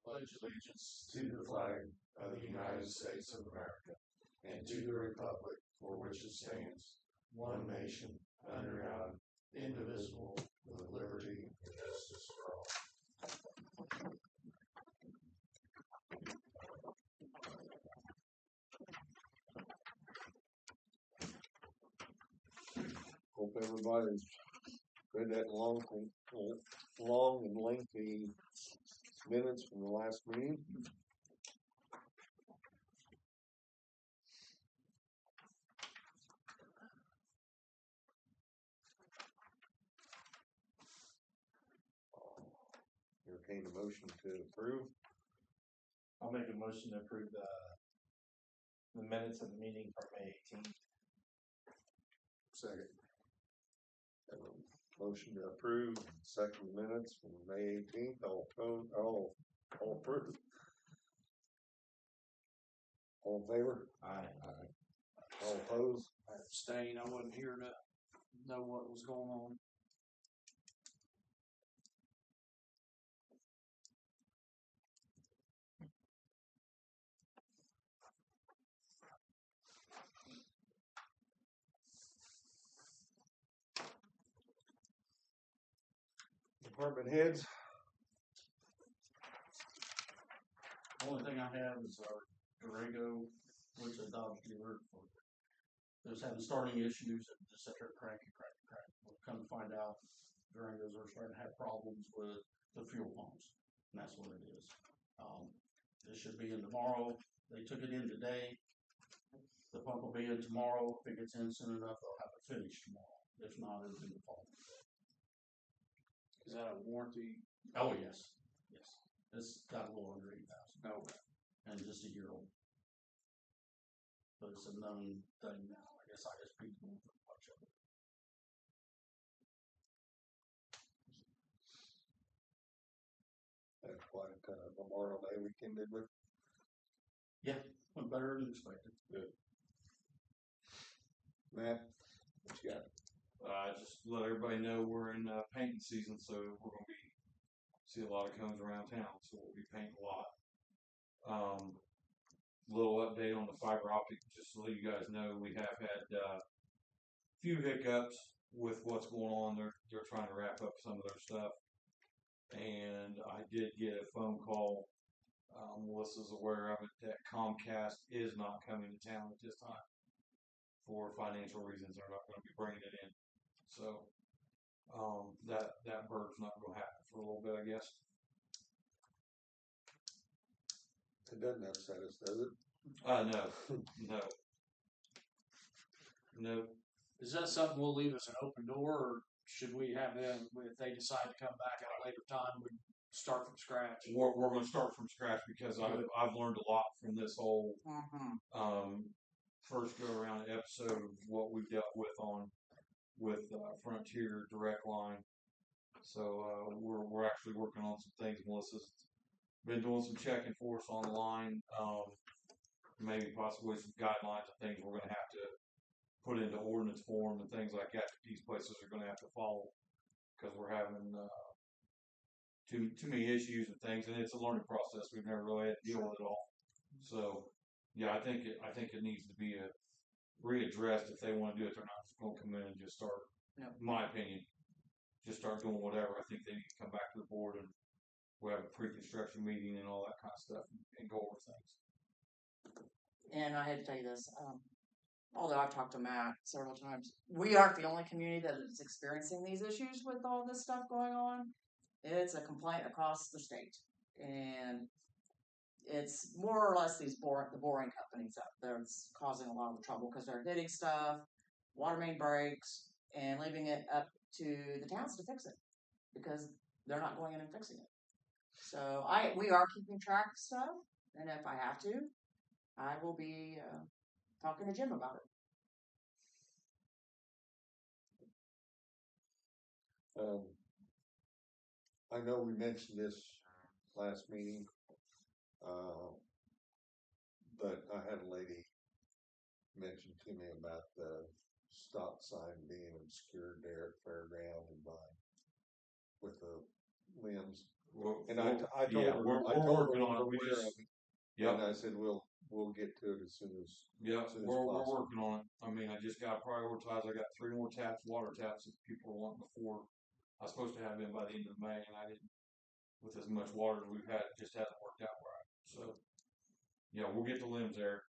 pledge allegiance to the flag of the United States of America and to the republic for which it stands, one nation, under God, indivisible, with liberty and justice for all. Hope everybody's read that long and lengthy minutes from the last meeting. Entertain a motion to approve. I'll make a motion to approve the minutes of the meeting from May 18th. Second. Motion to approve second minutes from May 18th. All approved. All in favor? Aye. All opposed? I abstain. I wasn't here to know what was going on. Department heads. The only thing I have is our Durango, which is a Dodge dealer. They're having starting issues and just sit there cranking. We'll come to find out Durangos are starting to have problems with the fuel pumps, and that's what it is. This should be in tomorrow. They took it in today. The pump will be in tomorrow. If it gets in soon enough, they'll have it finished tomorrow. If not, it'll be the fall. Is that a warranty? Oh, yes. Yes. It's got a little under 8,000. Okay. And just a year old. But it's a known thing now. I guess I just beat them with a bunch of it. That's quite a Memorial Day weekend, did we? Yeah, went better than expected. Good. Matt, what you got? Just let everybody know we're in painting season, so we're going to see a lot of cones around town, so we'll be painting a lot. Little update on the fiber optic, just to let you guys know, we have had a few hiccups with what's going on. They're trying to wrap up some of their stuff, and I did get a phone call. Melissa's aware of it, that Comcast is not coming to town at this time for financial reasons. They're not going to be bringing it in. So that bird's not going to happen for a little bit, I guess. It doesn't upset us, does it? No. Is that something we'll leave as an open door, or should we have them, if they decide to come back at a later time, we start from scratch? We're going to start from scratch because I've learned a lot from this whole first go around episode of what we've dealt with with Frontier Direct Line. So we're actually working on some things. Melissa's been doing some checking for us online, maybe possibly some guidelines and things we're going to have to put into ordinance form and things like that these places are going to have to follow, because we're having too many issues and things, and it's a learning process. We've never really had to deal with it all. So yeah, I think it needs to be readdressed. If they want to do it, they're not just going to come in and just start. In my opinion, just start doing whatever. I think they need to come back to the board and we'll have a pre-construction meeting and all that kind of stuff and go over things. And I had to tell you this, although I've talked to Matt several times, we aren't the only community that is experiencing these issues with all this stuff going on. It's a complaint across the state. And it's more or less the boring companies up there that's causing a lot of the trouble, because they're hitting stuff, water main breaks, and leaving it up to the towns to fix it, because they're not going in and fixing it. So we are keeping track of stuff, and if I have to, I will be talking to Jim about it. I know we mentioned this last meeting, but I had a lady mention to me about the stop sign being obscured there at Fairground and by with the limbs And I told yeah, her, we're I told her working we on it. were We aware just, of it. yep, And I said, we'll get to it as soon as soon as we're possible. working on it. I mean, I just got to prioritize. I got 3 more water taps that people were wanting before. I was supposed to have in by the end of May, and I didn't. With as much water as we've had, it just hasn't worked out right. So, yeah, we'll get the limbs there.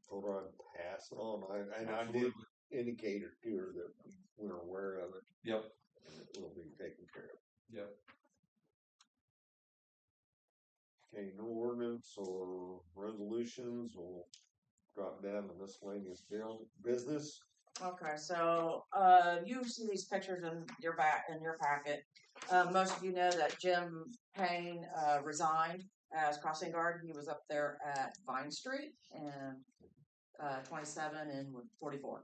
Told her I'd pass it on. I did Absolutely. indicate her to her that we're aware of it. Yep. And it will be taken care of. Yep. Okay, no ordinance or resolutions. We'll drop down to miscellaneous business. Okay, so you see these pictures in your packet. Most of you know that Jim Payne resigned as crossing guard. He was up there at Vine Street and 27 and 44.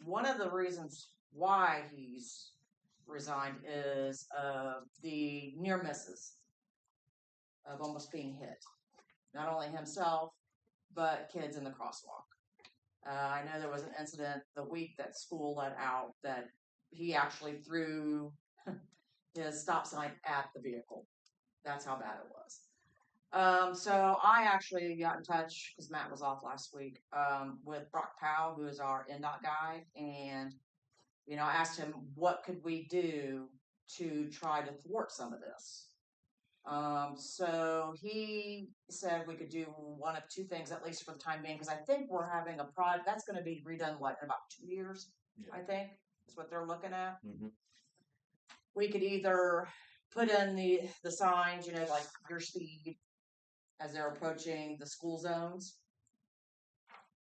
One of the reasons why he's resigned is the near misses of almost being hit. Not only himself, but kids in the crosswalk. I know there was an incident the week that school let out that he actually threw his stop sign at the vehicle. That's how bad it was. So I actually got in touch because Matt was off last week with Kahl, who is our NDOT guy, and I asked him what could we do to try to thwart some of this. So he said we could do one of 2 things, at least for the time being, because I think we're having a project that's going to be redone in about 2 years. Yeah. I think that's what they're looking at. Mm-hmm. We could either put in the signs, like your speed as they're approaching the school zones,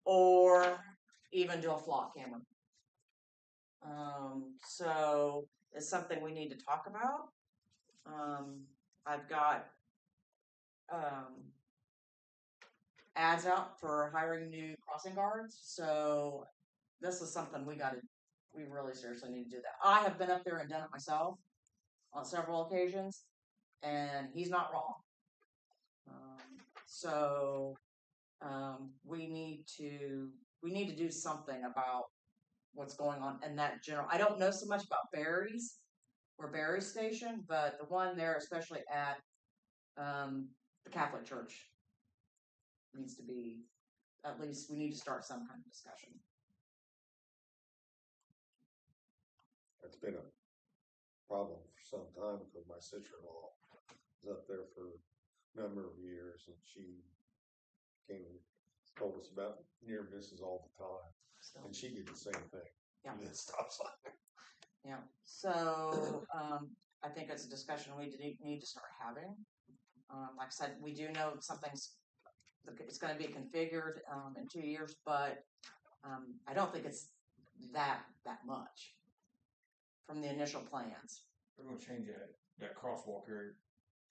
or even do a flock camera. So it's something we need to talk about. I've got ads out for hiring new crossing guards. So this is something we really seriously need to do that. I have been up there and done it myself on several occasions, and he's not wrong. We need to do something about what's going on in that general. I don't know so much about Barry's station, but the one there, especially at the Catholic Church, needs to be, at least we need to start some kind of discussion. It's been a problem for some time because my sister-in-law was up there for a number of years, and she came and told us about near misses all the time. So, and she did the same thing. Yeah. She did stop sign. Yeah. So I think it's a discussion we need to start having. Like I said, we do know it's going to be configured in 2 years, but I don't think it's that much from the initial plans. They're going to change that crosswalk area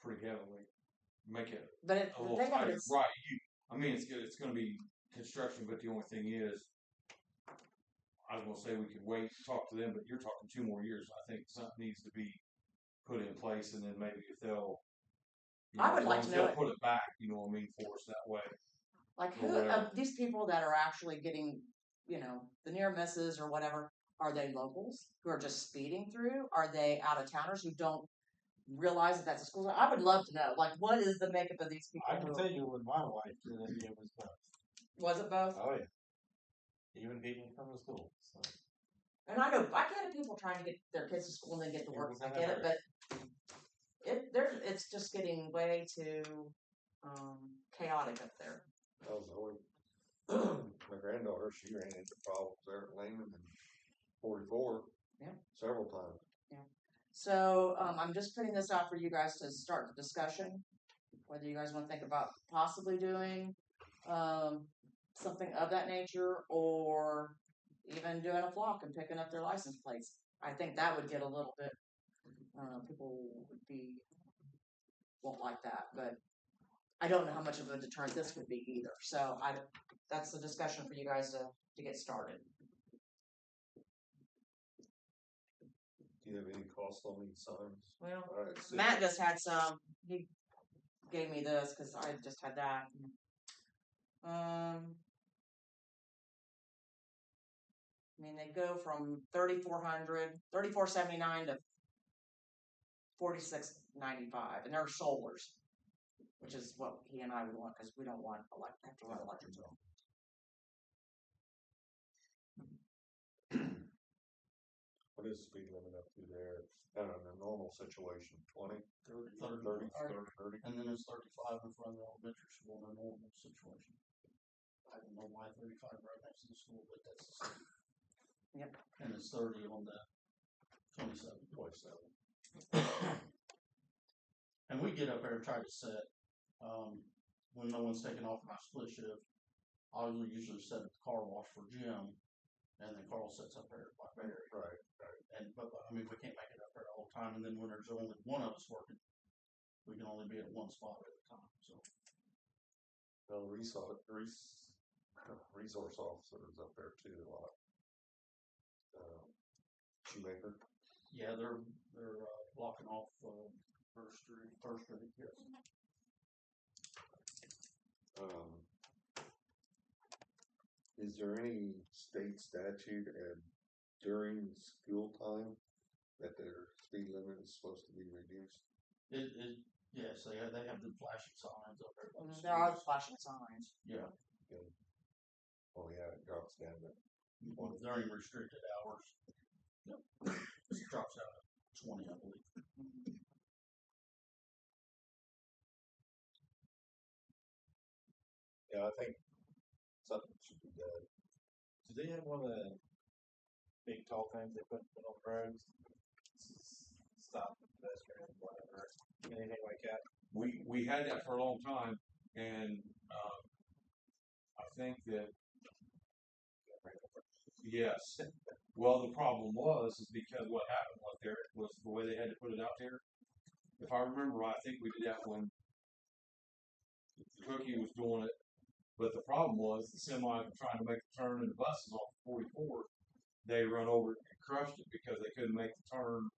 pretty heavily, make it a little tighter. Right. It's going to be construction, but the only thing is, I was going to say we could wait to talk to them, but you're talking 2 more years. I think something needs to be put in place, and then maybe if they'll, I would like to know put it back, for us that way. Like who of these people that are actually getting, the near misses or whatever, are they locals who are just speeding through? Are they out of towners who don't realize that that's a school zone? I would love to know, like, what is the makeup of these people? I can tell you with my wife that it was both. Was it both? Oh yeah. Even people from the school. So. And I know I get it, people trying to get their kids to school and then get to work. I get it, but it's just getting way too chaotic up there. My granddaughter, she ran into problems there at Lehman and 44. Yeah. Several times. Yeah. So I'm just putting this out for you guys to start the discussion, whether you guys want to think about possibly doing something of that nature, or even doing a flock and picking up their license plates. I think that would get a little bit, people won't like that, but I don't know how much of a deterrent this would be either. So that's the discussion for you guys to get started. Do you have any cost on these signs? Well, Matt just had some. He gave me this because I just had that. mean, they go from 3479 to 4695, and they're solars, which is what he and I would want because we don't want have to run electric to them. What is speed limit up through there? In a normal situation, 20, 30, 30, 30. and then it's 35 in front of the elementary school in a normal situation. I don't know why 35 right next to the school, but that's the same. Yep. And it's 30 on the 27. 27. And we get up there and try to set, when no one's taking off my split shift, I usually set at the car wash for Jim, and then Carl sets up there by Barry. Right. But I mean, we can't make it up there all the time, and then when there's only one of us working, we can only be at one spot at a time, so. Well, resource officers up there too a lot. Shoemaker. Yeah, they're blocking off, First Street, yes. Is there any state statute during school time that their speed limit is supposed to be reduced? Yes, they have the flashing signs up there. by the There are schools. flashing signs. Yeah, Oh yeah, it drops down to during restricted hours. Yep. It drops out at 20, I believe. yeah. I think something should be done. Do they have one of the big tall things they put on the roads? Stop pedestrians, whatever, anything like that? We had that for a long time, and I think that yes. Well, the problem was because what happened was the way they had to put it out there. If I remember right, I think we did that when Cookie was doing it. But the problem was the semis were trying to make the turn and the buses off 44. They run over it and crushed it because they couldn't make the turn.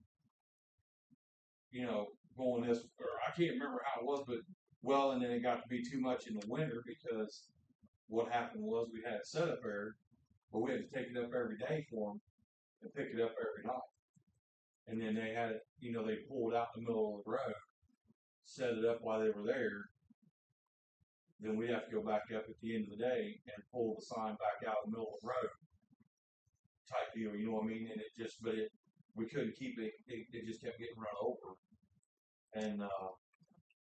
Going this, or I can't remember how it was, but and then it got to be too much in the winter because what happened was we had it set up there, but we had to take it up every day for them and pick it up every night. And then they had it, they pulled out in the middle of the road, set it up while they were there. Then we'd have to go back up at the end of the day and pull the sign back out in the middle of the road type deal, you know what I mean? And we couldn't keep it, it just kept getting run over. And,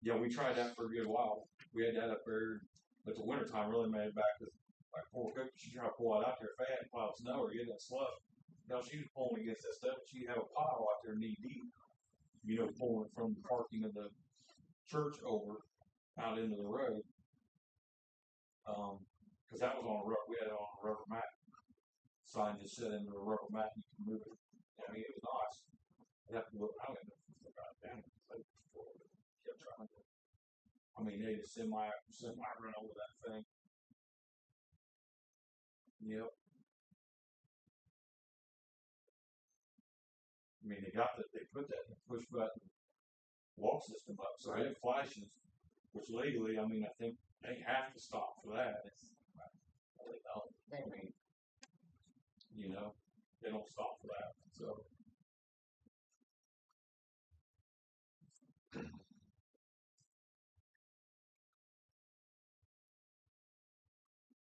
we tried that for a good while. We had that up there, but the wintertime really made it back because, like, poor Cookie, she tried to pull it out there fast, pile of snow or get that slush. She was pulling against that stuff, and she'd have a pile out there knee deep, pulling it from the parking of the church over out into the road. Because that was on a rubber, we had it on a rubber mat. Sign just set into a rubber mat and you can move it. I mean, it was nice. I'd have to look, I don't even know if they got it down. Kept trying to. I mean, they just semi run over that thing. Yep. I mean, they put that push button walk system up, so it flashes, which legally, I mean, I think they have to stop for that. They don't. I mean, they don't stop for that.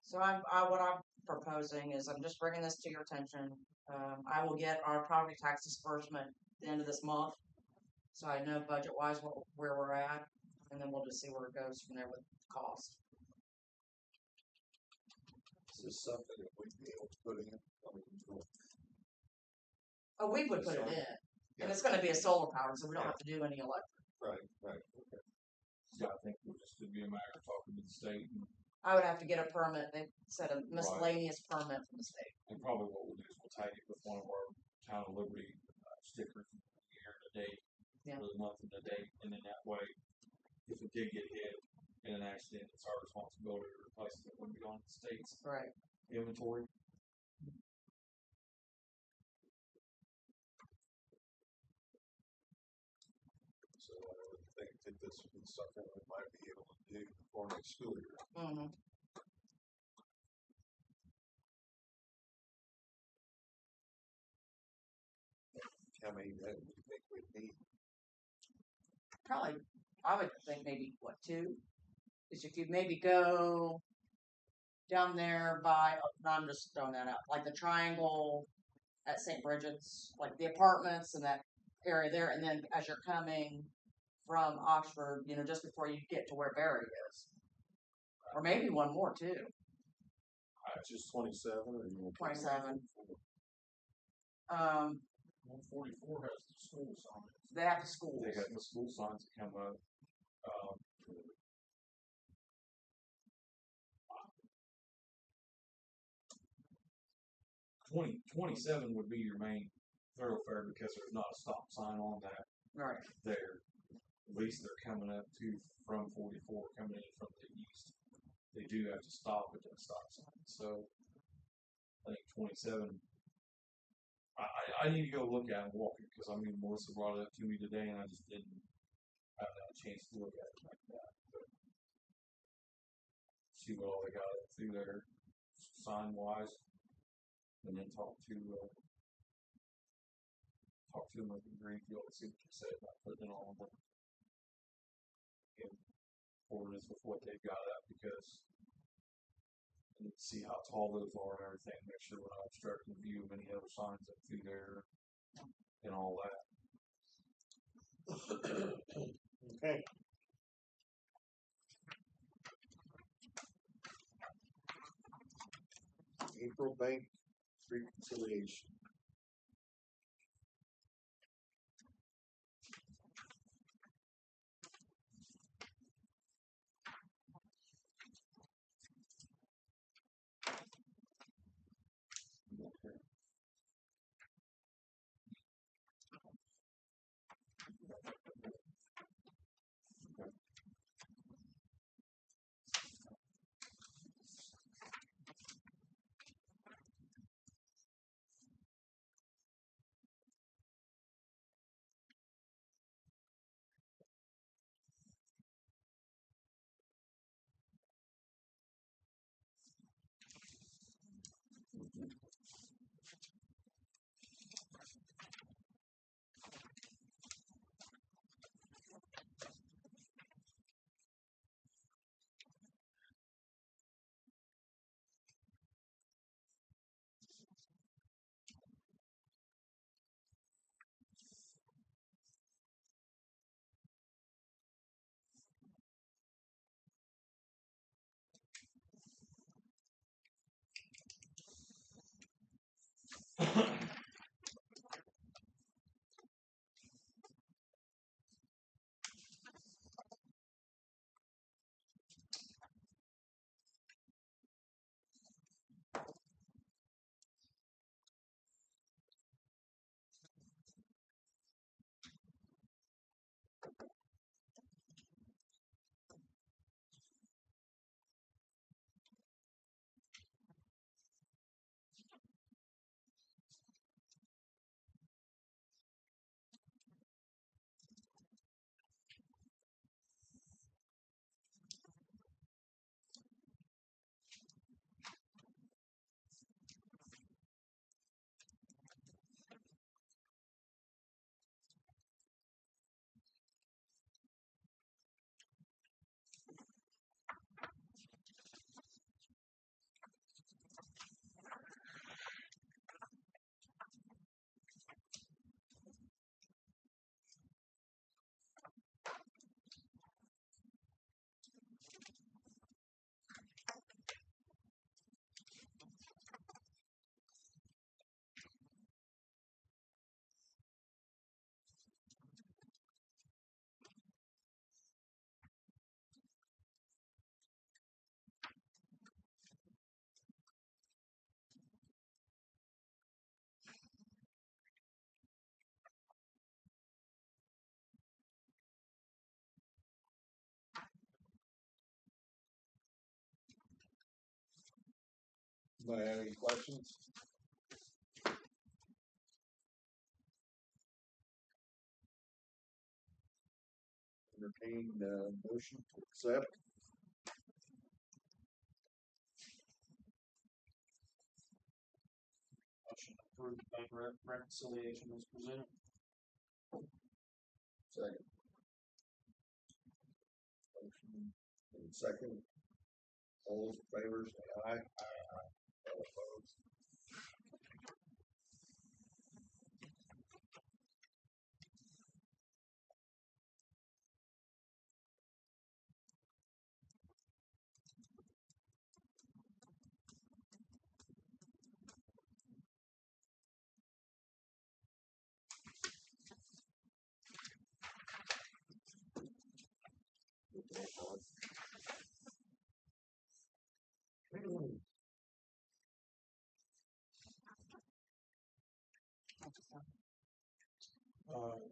So what I'm proposing is I'm just bringing this to your attention. I will get our property tax disbursement at the end of this month, so I know budget-wise where we're at, and then we'll just see where it goes from there with cost. Is this something that we'd be able to put in? Oh, we would put it in, and it's going to be a solar powered, so we don't have to do any electric. Right. Okay. Yeah, I think it just could be a matter of talking to the state. I would have to get a permit. They said a miscellaneous permit from the state. And probably what we'll do is we'll tag it with one of our Town of Liberty stickers, the year and the date, or the month and the date, and then that way, if it did get hit in an accident, it's our responsibility to replace it. It wouldn't be on the state's inventory. So I would think that this would be something we might be able to do before next school year. Mm-hmm. how many that you think we need? Probably, I would think maybe, what, 2? Because if you maybe go down there by, no, I'm just throwing that out, like the triangle at St. Bridget's, like the apartments and that area there, and then as you're coming from Oxford, you know, just before you get to where Barry is. Or maybe one more too. Just 27 or you want 27. 144 has the school sign. They have the schools. They got the school signs that come up. 27 would be your main thoroughfare because there's not a stop sign on that Right. there. At least they're coming up from 44, coming in from the east. They do have to stop at that stop sign. So I think 27. I need to go look at it and walk it because I mean Melissa brought it up to me today and I just didn't have that chance to look at it like that. But see what all they got through there sign wise, and then talk to them up in Greenfield and see what they say about putting it on the ordinance with what they've got up because I need to see how tall those are and everything, make sure we're not obstructing the view of any other signs up through there and all that. Okay. April Bank reconciliation. Anybody have any questions? Entertain motion to accept. Motion to approve the bank reconciliation as presented. Second. Motion and second. All those in favor, say aye. All opposed.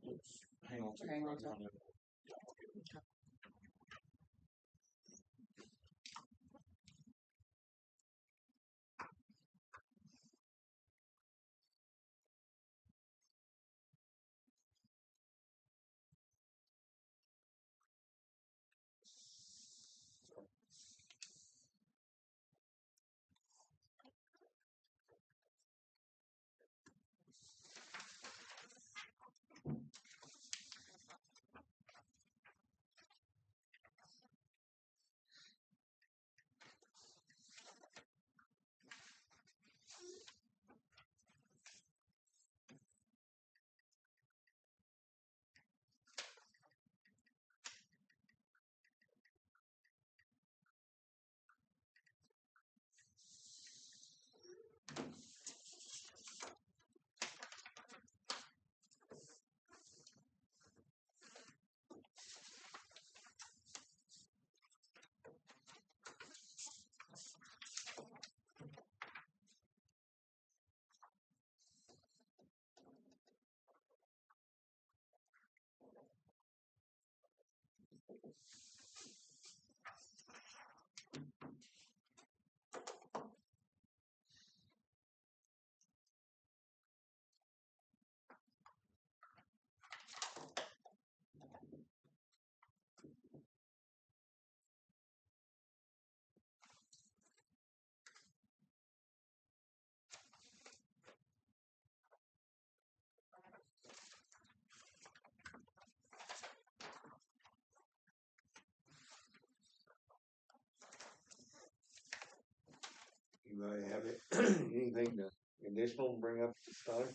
Let's hang on to it. Hang on to it. Anybody have anything additional to bring up this time?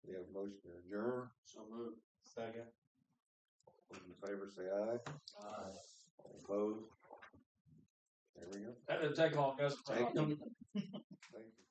We have a motion to adjourn. So moved. Second. All in favor, say aye. All opposed. There we go. That didn't take long, guys. Thank you. Thank you.